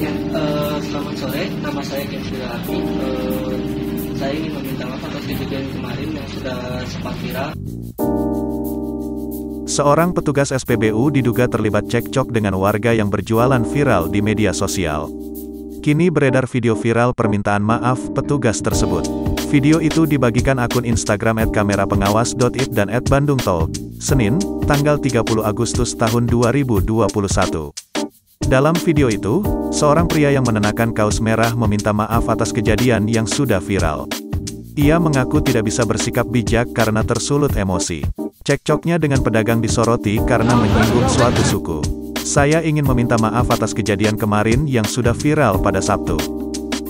Ya, selamat sore, nama saya Kevin Rafi. Saya ingin meminta maaf atas kejadian kemarin yang sudah sempat viral. Seorang petugas SPBU diduga terlibat cekcok dengan warga yang berjualan viral di media sosial. Kini beredar video viral permintaan maaf petugas tersebut. Video itu dibagikan akun Instagram @kamerapengawas.id dan @bandungtalk, Senin, tanggal 30 Agustus tahun 2021. Dalam video itu, seorang pria yang mengenakan kaos merah meminta maaf atas kejadian yang sudah viral. Ia mengaku tidak bisa bersikap bijak karena tersulut emosi. Cekcoknya dengan pedagang disoroti karena menyinggung suatu suku. Saya ingin meminta maaf atas kejadian kemarin yang sudah viral pada Sabtu.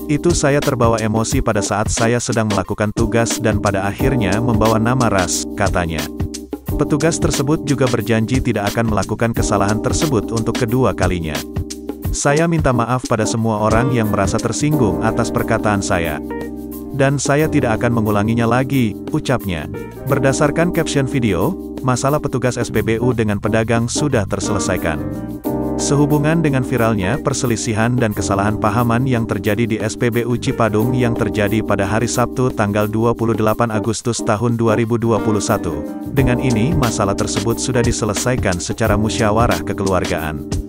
Itu saya terbawa emosi pada saat saya sedang melakukan tugas dan pada akhirnya membawa nama ras, katanya. Petugas tersebut juga berjanji tidak akan melakukan kesalahan tersebut untuk kedua kalinya. Saya minta maaf pada semua orang yang merasa tersinggung atas perkataan saya. Dan saya tidak akan mengulanginya lagi, ucapnya. Berdasarkan caption video, masalah petugas SPBU dengan pedagang sudah terselesaikan. Sehubungan dengan viralnya perselisihan dan kesalahan pahaman yang terjadi di SPBU Cipadung yang terjadi pada hari Sabtu tanggal 28 Agustus tahun 2021. Dengan ini masalah tersebut sudah diselesaikan secara musyawarah kekeluargaan.